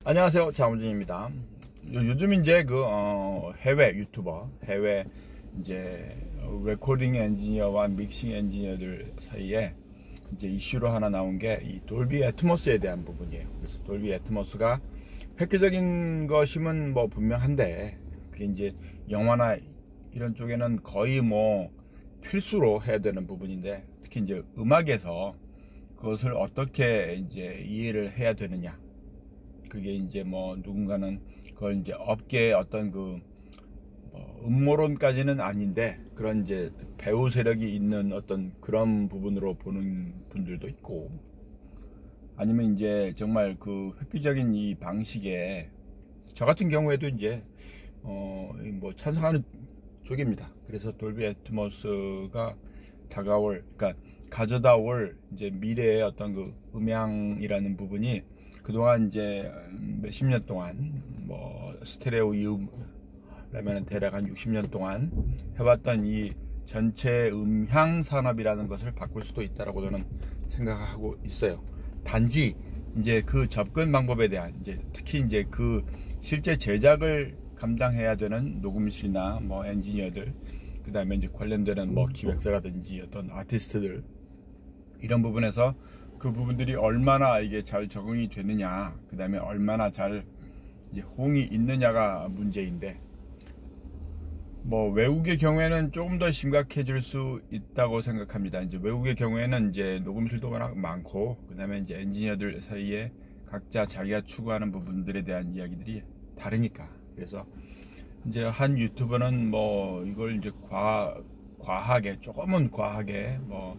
안녕하세요, 장우진입니다. 요즘 이제 해외 유튜버, 해외 이제 레코딩 엔지니어와 믹싱 엔지니어들 사이에 이제 이슈로 하나 나온 게 이 돌비 애트모스에 대한 부분이에요. 그래서 돌비 애트모스가 획기적인 것임은 뭐 분명한데, 그게 이제 영화나 이런 쪽에는 거의 뭐 필수로 해야 되는 부분인데, 특히 이제 음악에서 그것을 어떻게 이제 이해를 해야 되느냐. 그게 이제 뭐 누군가는 그걸 이제 업계의 어떤 음모론까지는 아닌데, 그런 이제 배우 세력이 있는 어떤 그런 부분으로 보는 분들도 있고, 아니면 이제 정말 그 획기적인 이 방식에 저 같은 경우에도 이제 뭐 찬성하는 쪽입니다. 그래서 돌비 애트모스가 그러니까 가져다 올 이제 미래의 어떤 그 음향이라는 부분이 그동안 이제 몇십 년 동안 뭐 스테레오 이음라면 대략 한 60년 동안 해왔던 이 전체 음향 산업이라는 것을 바꿀 수도 있다라고 저는 생각하고 있어요. 단지 이제 그 접근 방법에 대한 이제 특히 이제 그 실제 제작을 감당해야 되는 녹음실이나 뭐 엔지니어들, 그 다음에 이제 관련되는 뭐 기획사라든지 어떤 아티스트들, 이런 부분에서 그 부분들이 얼마나 이게 잘 적응이 되느냐, 그 다음에 얼마나 잘 이제 호응이 있느냐가 문제인데, 뭐 외국의 경우에는 조금 더 심각해질 수 있다고 생각합니다. 이제 외국의 경우에는 이제 녹음실도 워낙 많고, 그 다음에 이제 엔지니어들 사이에 각자 자기가 추구하는 부분들에 대한 이야기들이 다르니까. 그래서 이제 한 유튜버는 뭐 이걸 이제 조금은 과하게 뭐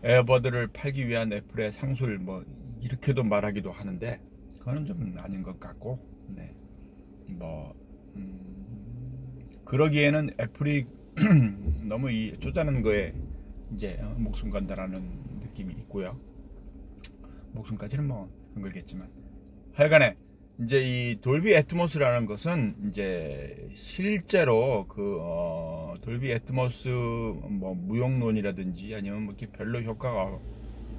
에어버드를 팔기 위한 애플의 상술 뭐 이렇게도 말하기도 하는데, 그거는 좀 아닌 것 같고, 네. 뭐 그러기에는 애플이 너무 이 쪼잔한 거에 이제 목숨 건다라는 느낌이 있고요. 목숨까지는 뭐 힘들겠지만, 하여간에 이제 이 돌비 애트모스라는 것은 이제 실제로 돌비 애트모스 뭐 무용론이라든지 아니면 뭐 이렇게 별로 효과가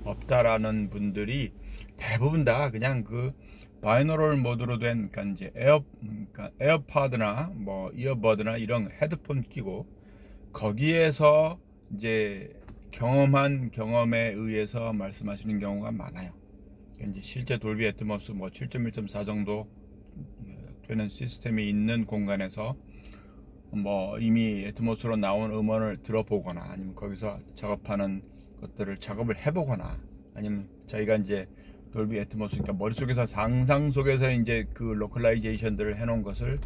없다라는 분들이 대부분 다 그냥 그 바이노럴 모드로 된, 그러니까 이제 에어팟이나 뭐 이어버드나 이런 헤드폰 끼고 거기에서 이제 경험한 경험에 의해서 말씀하시는 경우가 많아요. 이제 실제 돌비 애트모스 뭐 7.1.4 정도 되는 시스템이 있는 공간에서 뭐 이미 애트모스로 나온 음원을 들어보거나, 아니면 거기서 작업하는 것들을 작업을 해보거나, 아니면 저희가 이제 돌비 애트모스, 그러니까 머릿속에서 상상 속에서 이제 그 로컬라이제이션들을 해놓은 것을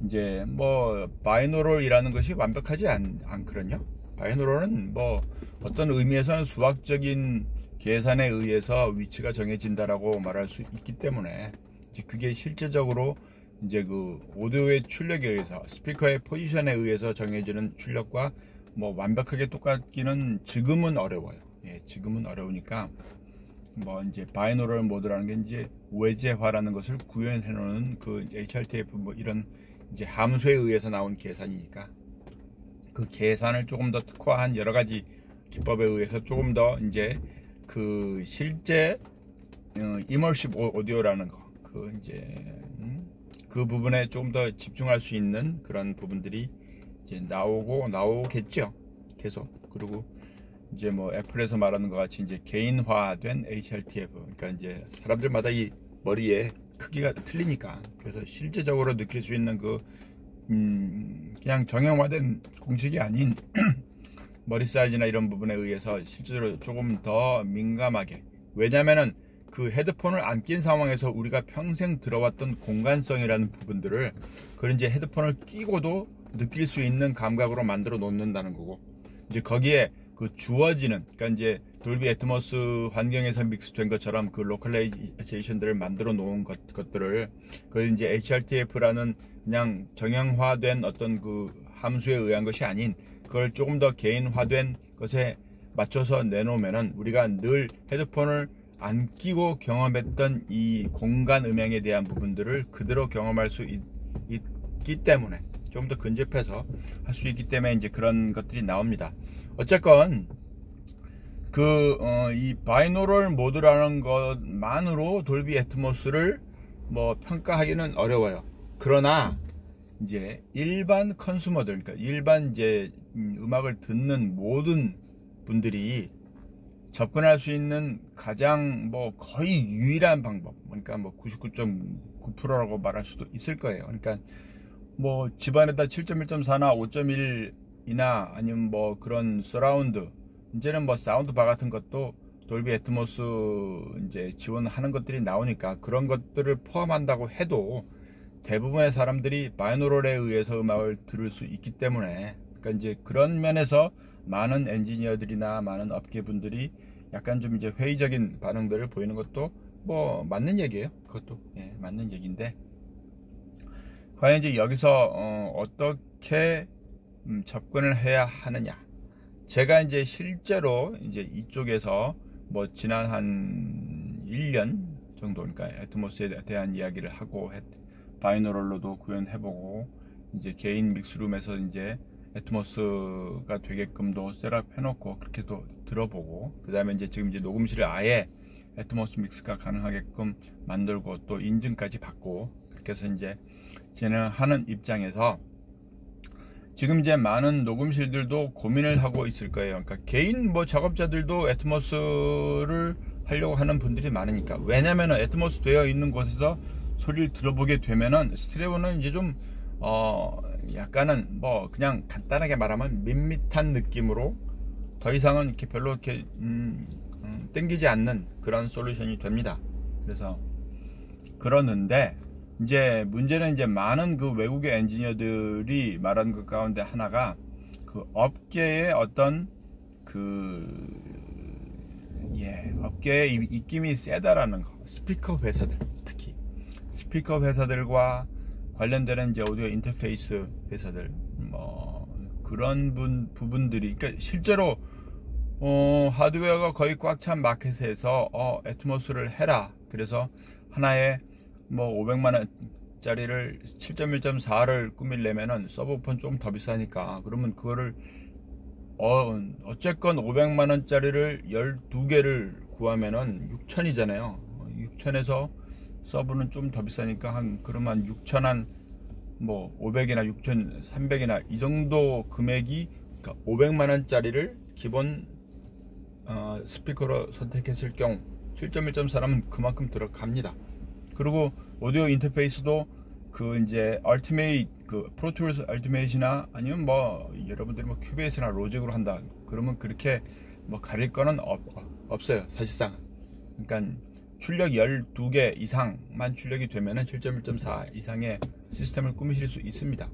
이제 뭐 바이노럴이라는 것이 완벽하지 않거든요. 바이노럴은 뭐 어떤 의미에서는 수학적인 계산에 의해서 위치가 정해진다라고 말할 수 있기 때문에, 이제 그게 실제적으로 이제 그 오디오의 출력에 의해서, 스피커의 포지션에 의해서 정해지는 출력과 뭐 완벽하게 똑같기는 지금은 어려워요. 예, 지금은 어려우니까 뭐 이제 바이노럴 모드라는 게 이제 외제화라는 것을 구현해 놓은 그 HRTF 뭐 이런 이제 함수에 의해서 나온 계산이니까, 그 계산을 조금 더 특화한 여러 가지 기법에 의해서 조금 더 이제 그 실제 이머시브 오디오라는 거, 그 부분에 조금 더 집중할 수 있는 그런 부분들이 이제 나오겠죠, 계속. 그리고 이제 뭐 애플에서 말하는 것 같이 이제 개인화된 HRTF, 그러니까 이제 사람들마다 이 머리의 크기가 틀리니까, 그래서 실제적으로 느낄 수 있는 그냥 정형화된 공식이 아닌 머리 사이즈나 이런 부분에 의해서 실제로 조금 더 민감하게, 왜냐면은 그 헤드폰을 안 낀 상황에서 우리가 평생 들어왔던 공간성이라는 부분들을 그런 이제 헤드폰을 끼고도 느낄 수 있는 감각으로 만들어 놓는다는 거고, 이제 거기에 그 주어지는, 그러니까 이제 돌비 애트모스 환경에서 믹스된 것처럼 그 로컬라이제이션들을 만들어 놓은 것들을 그 이제 HRTF라는 그냥 정형화된 어떤 그 함수에 의한 것이 아닌, 그걸 조금 더 개인화된 것에 맞춰서 내놓으면은 우리가 늘 헤드폰을 안 끼고 경험했던 이 공간 음향에 대한 부분들을 그대로 경험할 수 있기 때문에, 좀 더 근접해서 할 수 있기 때문에 이제 그런 것들이 나옵니다. 어쨌건 이 바이노럴 모드라는 것만으로 돌비 애트모스를 뭐 평가하기는 어려워요. 그러나 이제 일반 컨슈머들, 그러니까 일반 이제 음악을 듣는 모든 분들이 접근할 수 있는 가장 뭐 거의 유일한 방법, 그러니까 뭐 99.9%라고 말할 수도 있을 거예요. 그러니까 뭐 집안에다 7.1.4나 5.1이나 아니면 뭐 그런 서라운드, 이제는 뭐 사운드 바 같은 것도 돌비 애트모스 이제 지원하는 것들이 나오니까 그런 것들을 포함한다고 해도 대부분의 사람들이 바이노럴에 의해서 음악을 들을 수 있기 때문에, 그러니까 이제 그런 면에서 많은 엔지니어들이나 많은 업계분들이 약간 좀 이제 회의적인 반응들을 보이는 것도 뭐 맞는 얘기예요. 그것도 맞는 얘기인데, 과연 이제 여기서 어떻게 접근을 해야 하느냐. 제가 이제 실제로 이제 이쪽에서 뭐 지난 한 1년 정도, 그러니까 애트모스에 대한 이야기를 하고 바이노럴로도 구현해보고 이제 개인 믹스룸에서 이제 애트모스가 되게끔도 셋업 해놓고 그렇게도 들어보고, 그 다음에 이제 지금 이제 녹음실을 아예 애트모스 믹스가 가능하게끔 만들고 또 인증까지 받고 그렇게 해서 이제 진행하는 입장에서 지금 이제 많은 녹음실들도 고민을 하고 있을 거예요. 그러니까 개인 뭐 작업자들도 애트모스를 하려고 하는 분들이 많으니까. 왜냐면은 애트모스 되어 있는 곳에서 소리를 들어보게 되면은 스테레오는 이제 좀 약간은 뭐 그냥 간단하게 말하면 밋밋한 느낌으로 더 이상은 이렇게 별로 이렇게 땡기지 않는 그런 솔루션이 됩니다. 그래서 그러는데 이제 문제는 이제 많은 그 외국의 엔지니어들이 말하는 것 가운데 하나가 그 업계의 어떤 업계의 입김이 세다라는 거. 스피커 회사들, 특히 스피커 회사들과 관련되는 이제 오디오 인터페이스 회사들, 뭐 그런 부분들이, 그러니까 실제로 하드웨어가 거의 꽉 찬 마켓에서 애트모스를 해라. 그래서 하나에 뭐 500만원짜리를 7.1.4를 꾸밀려면은 서브우퍼는 좀 더 비싸니까, 그러면 그거를 어쨌건 500만원짜리를 12개를 구하면은 6천이잖아요. 6천에서 서브는 좀 더 비싸니까 그러면 6천 뭐 500이나 6천 300이나 이 정도 금액이, 그러니까 500만원짜리를 기본 스피커로 선택했을 경우 7.1.4라면 그만큼 들어갑니다. 그리고 오디오 인터페이스도 그 이제 얼티메이트, 그 프로툴스 얼티메이트나 아니면 뭐 여러분들이 뭐 큐베이스나 로직으로 한다 그러면 그렇게 뭐 가릴 거는 없어요, 사실상. 그러니까 출력 12개 이상만 출력이 되면은 7.1.4 이상의 시스템을 꾸미실 수 있습니다.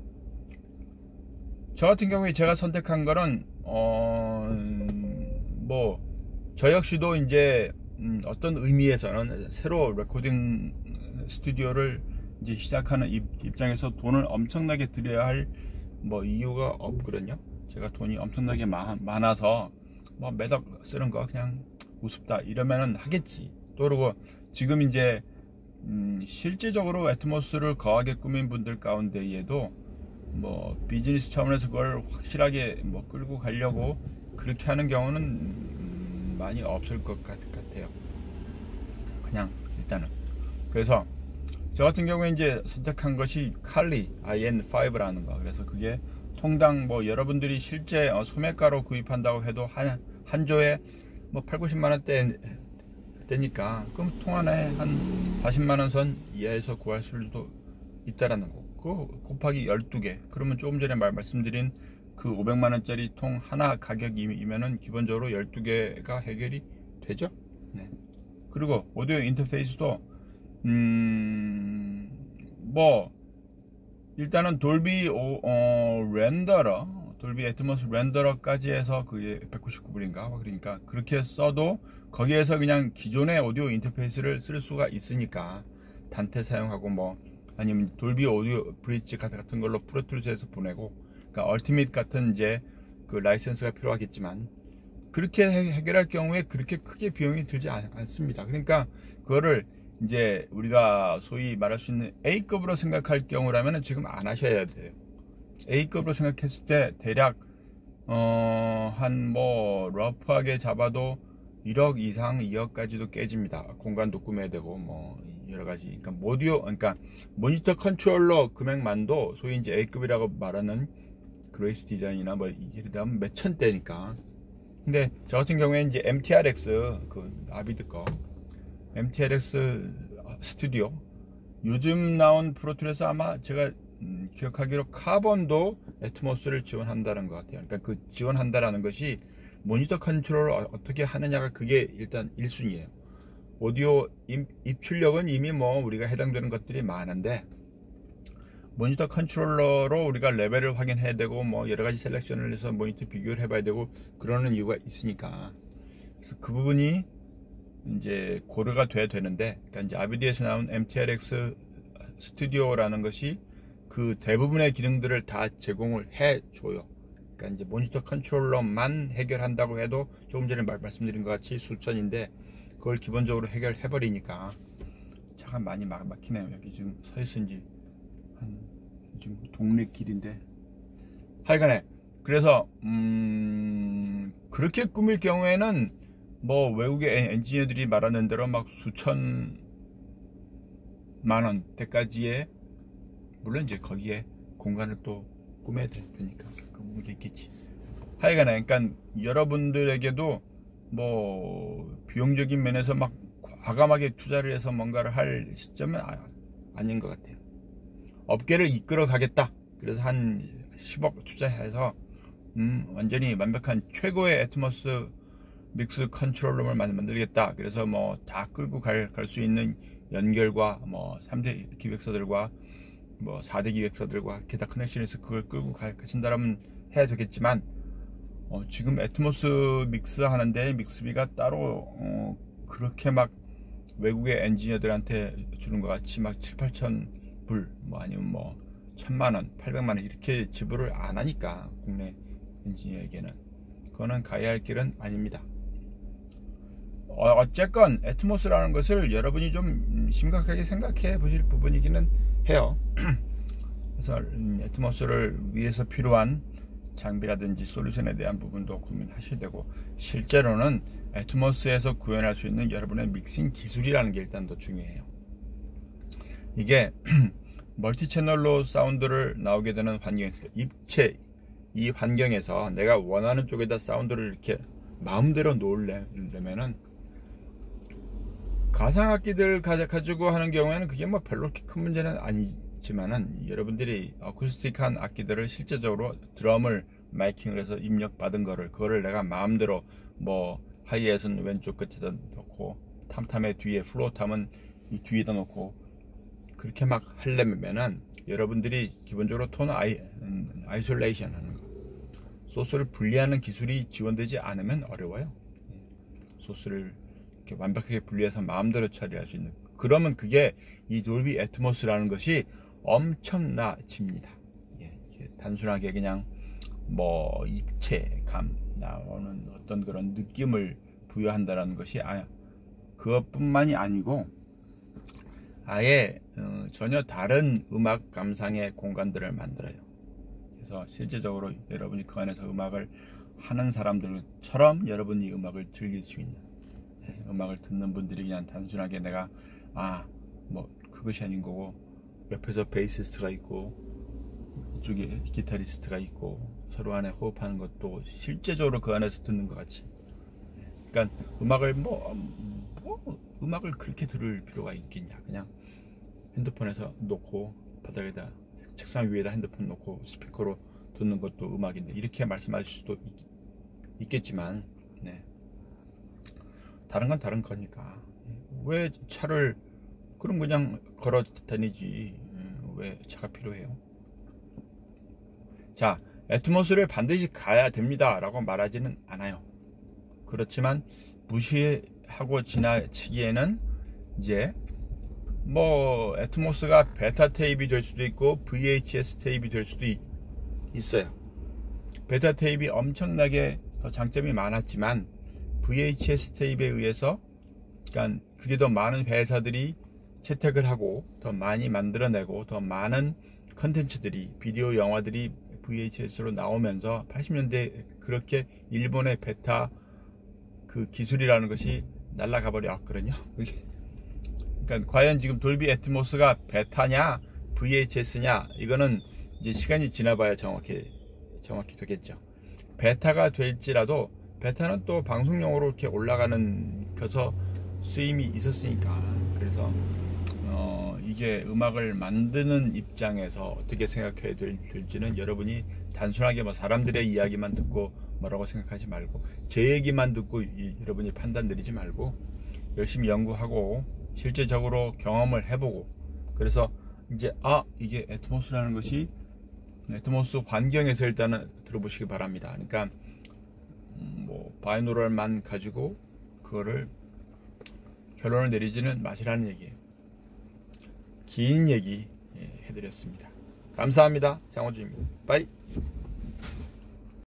저 같은 경우에 제가 선택한 거는 뭐 저 역시도 이제 어떤 의미에서는 새로 레코딩 스튜디오를 이제 시작하는 입장에서 돈을 엄청나게 들여야 할 뭐 이유가 없거든요. 제가 돈이 엄청나게 많아서 뭐 매덕 쓰는 거 그냥 우습다 이러면은 하겠지. 또 그리고 지금 이제 실질적으로 애트모스를 거하게 꾸민 분들 가운데에도 뭐 비즈니스 차원에서 그걸 확실하게 뭐 끌고 가려고 그렇게 하는 경우는 많이 없을 것 같아요. 그냥 일단은. 그래서 저 같은 경우에 이제 선택한 것이 칼리 IN5라는 거. 그래서 그게 통당 뭐 여러분들이 실제 소매가로 구입한다고 해도 한 조에 뭐 8, 90만 원대 되니까, 그럼 통안에 한 40만 원 선 이하에서 구할 수도 있다라는 거. 그거 곱하기 12개. 그러면 조금 전에 말씀드린 그 500만 원짜리 통 하나 가격이면은 기본적으로 12개가 해결이 되죠. 네. 그리고 오디오 인터페이스도 뭐 일단은 돌비 렌더러, 돌비 애트모스 렌더러까지 해서 그게 199불인가, 그러니까 그렇게 써도 거기에서 그냥 기존의 오디오 인터페이스를 쓸 수가 있으니까 단테 사용하고 뭐 아니면 돌비 오디오 브릿지 같은 걸로 프로툴스에서 보내고, 그러니까 얼티밋 같은 이제 그 라이센스가 필요하겠지만 그렇게 해결할 경우에 그렇게 크게 비용이 들지 않습니다. 그러니까 그거를 이제 우리가 소위 말할 수 있는 A급으로 생각할 경우라면 지금 안 하셔야 돼요. A급으로 생각했을 때 대략 한 뭐 러프하게 잡아도 1억 이상 2억까지도 깨집니다. 공간도 꾸며야 되고 뭐 여러 가지. 그러니까 그러니까 모니터 컨트롤러 금액만도 소위 이제 A급이라고 말하는 그레이스 디자인이나 뭐 예를 들면 몇천 대니까. 근데 저 같은 경우에 이제 MTRX 그 아비드 거 MTRX 스튜디오 요즘 나온 프로툴에서 아마 제가 기억하기로 카본도 애트모스를 지원한다는 것 같아요. 그러니까 그 지원한다라는 것이 모니터 컨트롤을 어떻게 하느냐가 그게 일단 1순위예요. 오디오 입출력은 이미 뭐 우리가 해당되는 것들이 많은데 모니터 컨트롤러로 우리가 레벨을 확인해야 되고 뭐 여러 가지 셀렉션을 해서 모니터 비교를 해봐야 되고 그러는 이유가 있으니까. 그래서 그 부분이 이제 고려가 돼야 되는데, 그러니까 이제 아비디에서 나온 MTRX 스튜디오라는 것이 그 대부분의 기능들을 다 제공을 해줘요. 그러니까 이제 모니터 컨트롤러만 해결한다고 해도 조금 전에 말씀드린 것 같이 수천인데 그걸 기본적으로 해결해 버리니까 차가 많이 막히네요. 여기 지금 서 있은지 지금 동네 길인데 하여간에 그래서 그렇게 꾸밀 경우에는 뭐 외국의 엔지니어들이 말하는 대로 막 수천만 원대까지의 물론 이제 거기에 공간을 또 꾸며야 되니까 그 부분도 있겠지. 하여간에 그러니까 여러분들에게도 뭐 비용적인 면에서 막 과감하게 투자를 해서 뭔가를 할 시점은 아닌 것 같아요. 업계를 이끌어 가겠다. 그래서 한 10억 투자해서 완전히 완벽한 최고의 애트모스 믹스 컨트롤룸을 만들겠다. 그래서 뭐 다 끌고 갈 수 있는 연결과 뭐 3대 기획서들과 뭐 4대 기획서들과 기타 커넥션에서 그걸 끌고 가신다면 해야 되겠지만 지금 애트모스 믹스 하는데 믹스비가 따로 그렇게 막 외국의 엔지니어들한테 주는 것 같이 막 7, 8천 불 뭐 아니면 뭐 1000만 원, 800만 원 이렇게 지불을 안 하니까 국내 엔지니어에게는 그거는 가야 할 길은 아닙니다. 어쨌건 애트모스라는 것을 여러분이 좀 심각하게 생각해 보실 부분이기는 해요. 그래서 애트모스를 위해서 필요한 장비라든지 솔루션에 대한 부분도 고민하셔야 되고 실제로는 애트모스에서 구현할 수 있는 여러분의 믹싱 기술이라는 게 일단 더 중요해요. 이게 멀티 채널로 사운드를 나오게 되는 환경에서 이 환경에서 내가 원하는 쪽에다 사운드를 이렇게 마음대로 놓으려면은 가상악기들 가지고 하는 경우에는 그게 뭐 별로 큰 문제는 아니지만은 여러분들이 어쿠스틱한 악기들을 실제적으로 드럼을 마이킹을 해서 입력받은 그거를 내가 마음대로 뭐 하이햇은 왼쪽 끝에다 놓고 탐탐의 뒤에 플로우탐은 이 뒤에다 놓고 그렇게 막 하려면은 여러분들이 기본적으로 톤 아이솔레이션 하는 거 소스를 분리하는 기술이 지원되지 않으면 어려워요. 소스를 이렇게 완벽하게 분리해서 마음대로 처리할 수 있는 그러면 그게 이 돌비 애트모스라는 것이 엄청나집니다. 단순하게 그냥 뭐 입체감 나오는 어떤 그런 느낌을 부여한다는 것이 그것뿐만이 아니고 아예 전혀 다른 음악 감상의 공간들을 만들어요. 그래서 실제적으로 여러분이 그 안에서 음악을 하는 사람들처럼 여러분이 음악을 즐길 수 있는 음악을 듣는 분들이 그냥 단순하게 내가 뭐 그것이 아닌 거고 옆에서 베이시스트가 있고 이쪽에 기타리스트가 있고 서로 안에 호흡하는 것도 실제적으로 그 안에서 듣는 것 같이 그러니까 음악을 음악을 그렇게 들을 필요가 있겠냐 그냥 핸드폰에서 놓고 바닥에다 책상 위에다 핸드폰 놓고 스피커로 듣는 것도 음악인데 이렇게 말씀하실 수도 있겠지만 다른 건 다른 거니까 왜 차를 그럼 그냥 걸어 다니지 왜 차가 필요해요? 자, 애트모스를 반드시 가야 됩니다 라고 말하지는 않아요. 그렇지만 무시하고 지나치기에는 이제 뭐 애트모스가 베타 테이프이 될 수도 있고 VHS 테이프이 될 수도 있어요. 베타 테이프이 엄청나게 더 장점이 많았지만 VHS 테이프에 의해서 그러니까 그게 더 많은 회사들이 채택을 하고 더 많이 만들어내고 더 많은 컨텐츠들이 비디오 영화들이 VHS로 나오면서 80년대 그렇게 일본의 베타 그 기술이라는 것이 날아가 버렸거든요. 그러니까 과연 지금 돌비 애트모스가 베타냐 VHS냐 이거는 이제 시간이 지나봐야 정확히 되겠죠. 베타가 될지라도 베타는 또 방송용으로 이렇게 올라가는 켜서 쓰임이 있었으니까. 그래서 이게 음악을 만드는 입장에서 어떻게 생각해야 될지는 여러분이 단순하게 뭐 사람들의 이야기만 듣고 뭐라고 생각하지 말고 제 얘기만 듣고 여러분이 판단 내리지 말고 열심히 연구하고 실제적으로 경험을 해보고 그래서 이제 이게 애트모스라는 것이 애트모스 환경에서 일단은 들어보시기 바랍니다. 그러니까 뭐 바이노럴만 가지고 그거를 결론을 내리지는 마시라는 얘기예요. 긴 얘기 해드렸습니다. 감사합니다. 장원주입니다. 빠이.